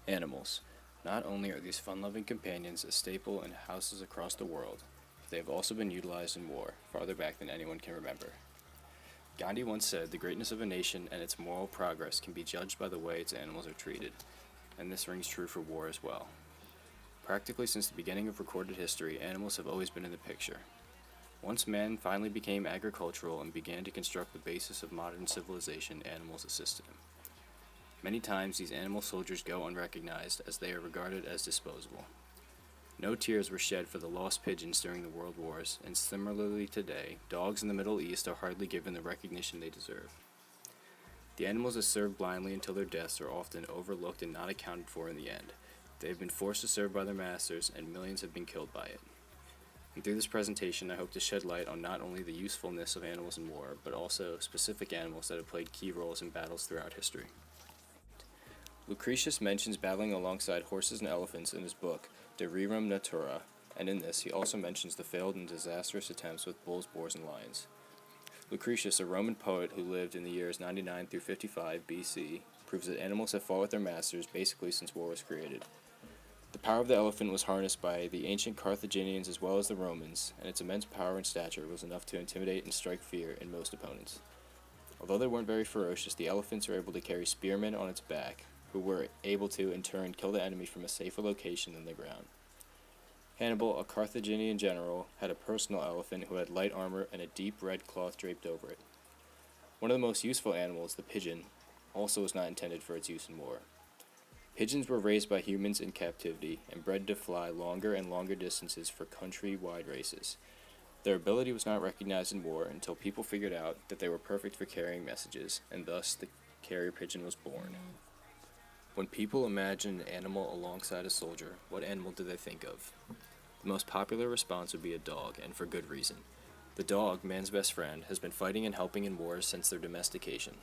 Animals. Not only are these fun-loving companions a staple in houses across the world, but they have also been utilized in war, farther back than anyone can remember. Gandhi once said, "The greatness of a nation and its moral progress can be judged by the way its animals are treated," and this rings true for war as well. Practically since the beginning of recorded history, animals have always been in the picture. Once man finally became agricultural and began to construct the basis of modern civilization, animals assisted him. Many times these animal soldiers go unrecognized as they are regarded as disposable. No tears were shed for the lost pigeons during the World Wars, and similarly today, dogs in the Middle East are hardly given the recognition they deserve. The animals that serve blindly until their deaths are often overlooked and not accounted for in the end. They have been forced to serve by their masters, and millions have been killed by it. And through this presentation, I hope to shed light on not only the usefulness of animals in war, but also specific animals that have played key roles in battles throughout history. Lucretius mentions battling alongside horses and elephants in his book De Rerum Natura, and in this he also mentions the failed and disastrous attempts with bulls, boars, and lions. Lucretius, a Roman poet who lived in the years 99 through 55 BC, proves that animals have fought with their masters basically since war was created. The power of the elephant was harnessed by the ancient Carthaginians as well as the Romans, and its immense power and stature was enough to intimidate and strike fear in most opponents. Although they weren't very ferocious, the elephants were able to carry spearmen on its back, who were able to, in turn, kill the enemy from a safer location than the ground. Hannibal, a Carthaginian general, had a personal elephant who had light armor and a deep red cloth draped over it. One of the most useful animals, the pigeon, also was not intended for its use in war. Pigeons were raised by humans in captivity and bred to fly longer and longer distances for country-wide races. Their ability was not recognized in war until people figured out that they were perfect for carrying messages, and thus the carrier pigeon was born. When people imagine an animal alongside a soldier, what animal do they think of? The most popular response would be a dog, and for good reason. The dog, man's best friend, has been fighting and helping in wars since their domestication.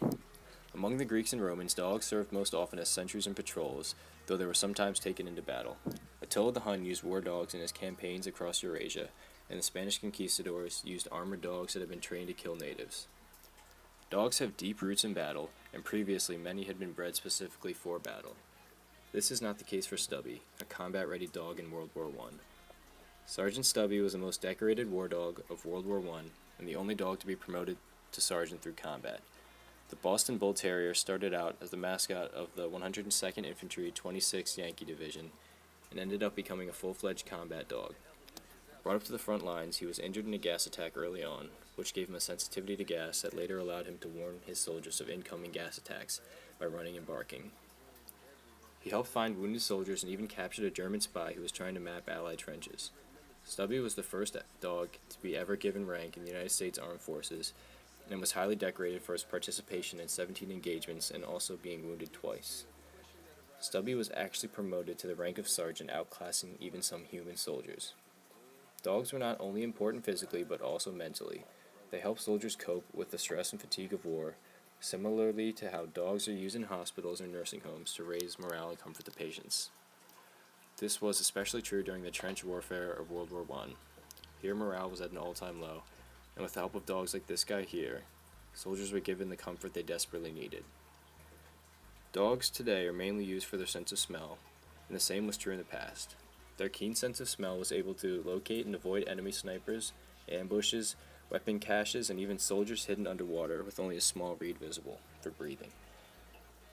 Among the Greeks and Romans, dogs served most often as sentries and patrols, though they were sometimes taken into battle. Attila the Hun used war dogs in his campaigns across Eurasia, and the Spanish conquistadors used armored dogs that had been trained to kill natives. Dogs have deep roots in battle, and previously many had been bred specifically for battle. This is not the case for Stubby, a combat-ready dog in World War I. Sergeant Stubby was the most decorated war dog of World War I, and the only dog to be promoted to sergeant through combat. The Boston Bull Terrier started out as the mascot of the 102nd Infantry 26th Yankee Division, and ended up becoming a full-fledged combat dog. Brought up to the front lines, he was injured in a gas attack early on, which gave him a sensitivity to gas that later allowed him to warn his soldiers of incoming gas attacks by running and barking. He helped find wounded soldiers and even captured a German spy who was trying to map Allied trenches. Stubby was the first dog to be ever given rank in the United States Armed Forces, and was highly decorated for his participation in 17 engagements and also being wounded twice. Stubby was actually promoted to the rank of sergeant, outclassing even some human soldiers. Dogs were not only important physically, but also mentally. They help soldiers cope with the stress and fatigue of war, similarly to how dogs are used in hospitals or nursing homes to raise morale and comfort the patients. This was especially true during the trench warfare of World War I. Here morale was at an all-time low, and with the help of dogs like this guy here, soldiers were given the comfort they desperately needed. Dogs today are mainly used for their sense of smell, and the same was true in the past. Their keen sense of smell was able to locate and avoid enemy snipers, ambushes, weapon caches, and even soldiers hidden underwater with only a small reed visible for breathing.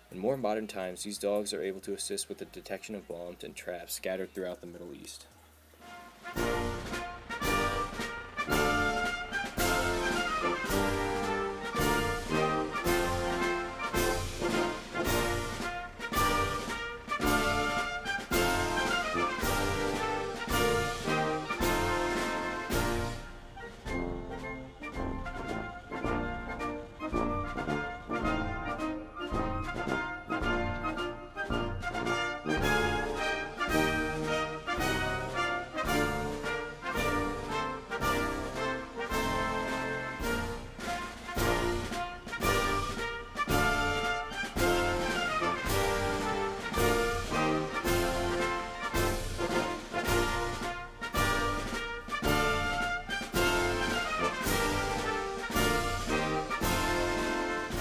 In more modern times, these dogs are able to assist with the detection of bombs and traps scattered throughout the Middle East.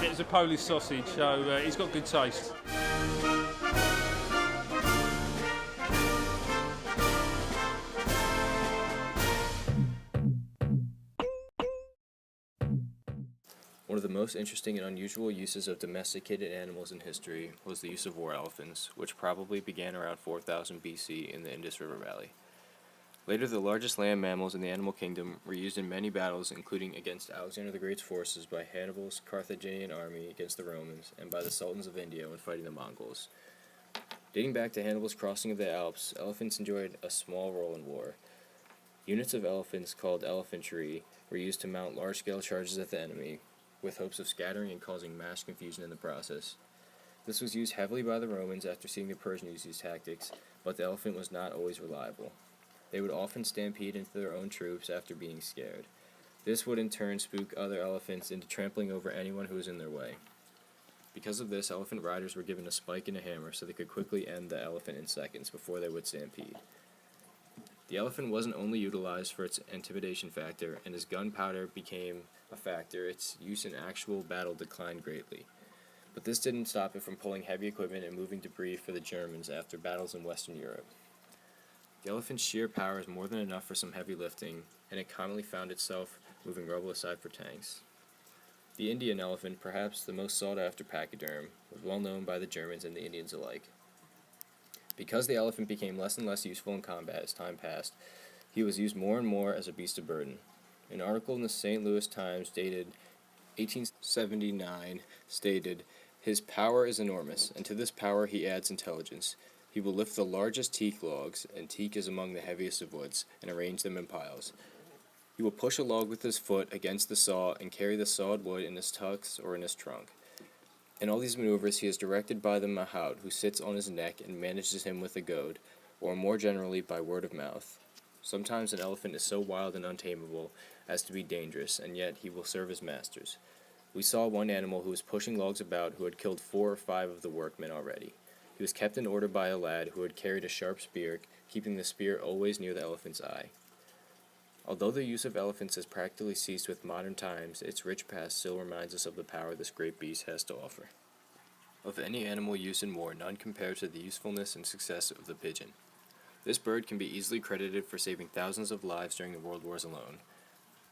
It's a Polish sausage, so he's got good taste. One of the most interesting and unusual uses of domesticated animals in history was the use of war elephants, which probably began around 4000 BC in the Indus River Valley. Later, the largest land mammals in the animal kingdom were used in many battles, including against Alexander the Great's forces by Hannibal's Carthaginian army against the Romans, and by the Sultans of India when fighting the Mongols. Dating back to Hannibal's crossing of the Alps, elephants enjoyed a small role in war. Units of elephants, called elephantry, were used to mount large-scale charges at the enemy, with hopes of scattering and causing mass confusion in the process. This was used heavily by the Romans after seeing the Persians use these tactics, but the elephant was not always reliable. They would often stampede into their own troops after being scared. This would in turn spook other elephants into trampling over anyone who was in their way. Because of this, elephant riders were given a spike and a hammer so they could quickly end the elephant in seconds before they would stampede. The elephant wasn't only utilized for its intimidation factor, and as gunpowder became a factor, its use in actual battle declined greatly. But this didn't stop it from pulling heavy equipment and moving debris for the Germans after battles in Western Europe. The elephant's sheer power is more than enough for some heavy lifting, and it commonly found itself moving rubble aside for tanks. The Indian elephant, perhaps the most sought-after pachyderm, was well known by the Germans and the Indians alike. Because the elephant became less and less useful in combat as time passed, he was used more and more as a beast of burden. An article in the St. Louis Times dated 1879 stated, "His power is enormous, and to this power he adds intelligence. He will lift the largest teak logs, and teak is among the heaviest of woods, and arrange them in piles. He will push a log with his foot against the saw and carry the sawed wood in his tucks or in his trunk. In all these maneuvers he is directed by the mahout, who sits on his neck and manages him with a goad, or more generally by word of mouth. Sometimes an elephant is so wild and untamable as to be dangerous, and yet he will serve his masters. We saw one animal who was pushing logs about who had killed 4 or 5 of the workmen already. He was kept in order by a lad who had carried a sharp spear, keeping the spear always near the elephant's eye. Although the use of elephants has practically ceased with modern times, its rich past still reminds us of the power this great beast has to offer. Of any animal used in war, none compare to the usefulness and success of the pigeon. This bird can be easily credited for saving thousands of lives during the World Wars alone.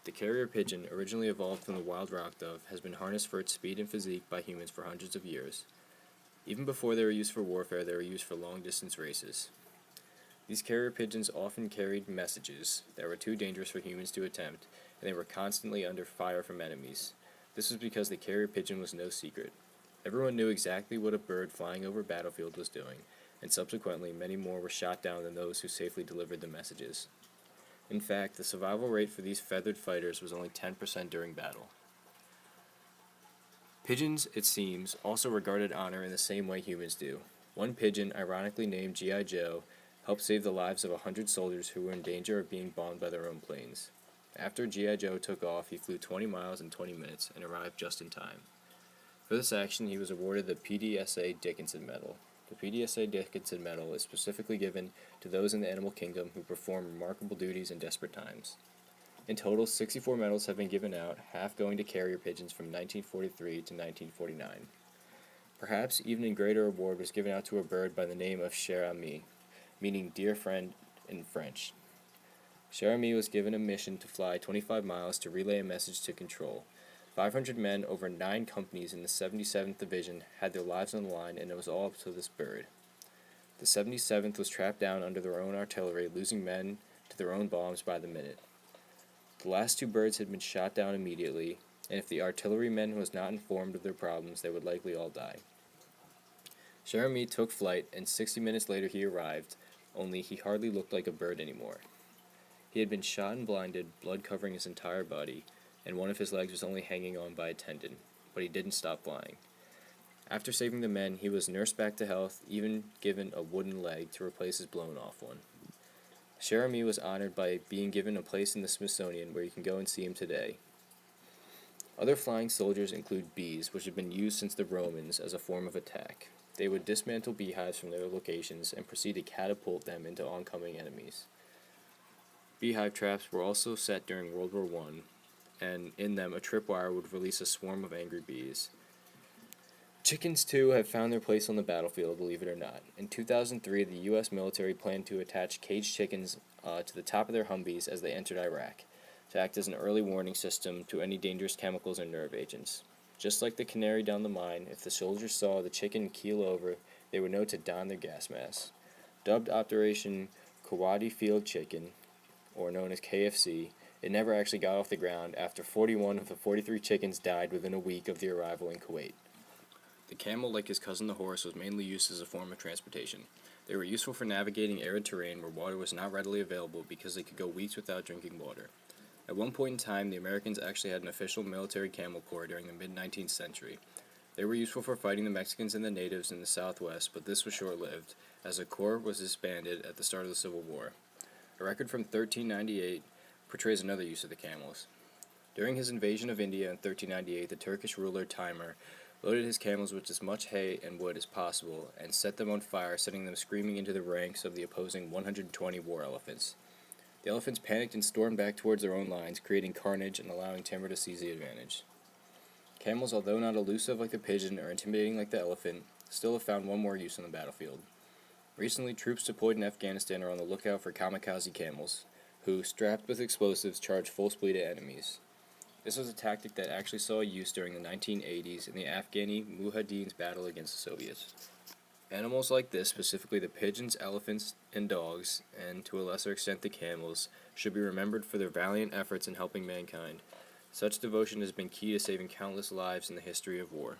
The carrier pigeon, originally evolved from the wild rock dove, has been harnessed for its speed and physique by humans for hundreds of years. Even before they were used for warfare, they were used for long-distance races. These carrier pigeons often carried messages that were too dangerous for humans to attempt, and they were constantly under fire from enemies. This was because the carrier pigeon was no secret. Everyone knew exactly what a bird flying over a battlefield was doing, and subsequently many more were shot down than those who safely delivered the messages. In fact, the survival rate for these feathered fighters was only 10% during battle. Pigeons, it seems, also regarded honor in the same way humans do. One pigeon, ironically named G.I. Joe, helped save the lives of 100 soldiers who were in danger of being bombed by their own planes. After G.I. Joe took off, he flew 20 miles in 20 minutes and arrived just in time. For this action, he was awarded the PDSA Dickinson Medal. The PDSA Dickinson Medal is specifically given to those in the animal kingdom who perform remarkable duties in desperate times. In total, 64 medals have been given out, half going to carrier pigeons from 1943 to 1949. Perhaps even a greater award was given out to a bird by the name of cher ami, meaning dear friend in French. Cher ami was given a mission to fly 25 miles to relay a message to control. 500 men over 9 companies in the 77th Division had their lives on the line, and it was all up to this bird. The 77th was trapped down under their own artillery, losing men to their own bombs by the minute. The last 2 birds had been shot down immediately, and if the artillerymen was not informed of their problems, they would likely all die. Cher ami took flight, and 60 minutes later he arrived, only he hardly looked like a bird anymore. He had been shot and blinded, blood covering his entire body, and one of his legs was only hanging on by a tendon, but he didn't stop flying. After saving the men, he was nursed back to health, even given a wooden leg to replace his blown-off one. Cher ami was honored by being given a place in the Smithsonian where you can go and see him today. Other flying soldiers include bees, which have been used since the Romans as a form of attack. They would dismantle beehives from their locations and proceed to catapult them into oncoming enemies. Beehive traps were also set during World War I, and in them a tripwire would release a swarm of angry bees. Chickens, too, have found their place on the battlefield, believe it or not. In 2003, the U.S. military planned to attach caged chickens to the top of their Humvees as they entered Iraq, to act as an early warning system to any dangerous chemicals or nerve agents. Just like the canary down the mine, if the soldiers saw the chicken keel over, they would know to don their gas masks. Dubbed Operation Kawadi Field Chicken, or known as KFC, it never actually got off the ground after 41 of the 43 chickens died within a week of the arrival in Kuwait. The camel, like his cousin the horse, was mainly used as a form of transportation. They were useful for navigating arid terrain where water was not readily available because they could go weeks without drinking water. At one point in time, the Americans actually had an official military camel corps during the mid-19th century. They were useful for fighting the Mexicans and the natives in the Southwest, but this was short-lived, as the corps was disbanded at the start of the Civil War. A record from 1398 portrays another use of the camels. During his invasion of India in 1398, the Turkish ruler Timur loaded his camels with as much hay and wood as possible and set them on fire, sending them screaming into the ranks of the opposing 120 war elephants. The elephants panicked and stormed back towards their own lines, creating carnage and allowing Timur to seize the advantage. Camels, although not elusive like the pigeon or intimidating like the elephant, still have found one more use on the battlefield. Recently, troops deployed in Afghanistan are on the lookout for kamikaze camels, who, strapped with explosives, charge full speed at enemies. This was a tactic that actually saw use during the 1980s in the Afghani Mujahideen's battle against the Soviets. Animals like this, specifically the pigeons, elephants, and dogs, and to a lesser extent the camels, should be remembered for their valiant efforts in helping mankind. Such devotion has been key to saving countless lives in the history of war.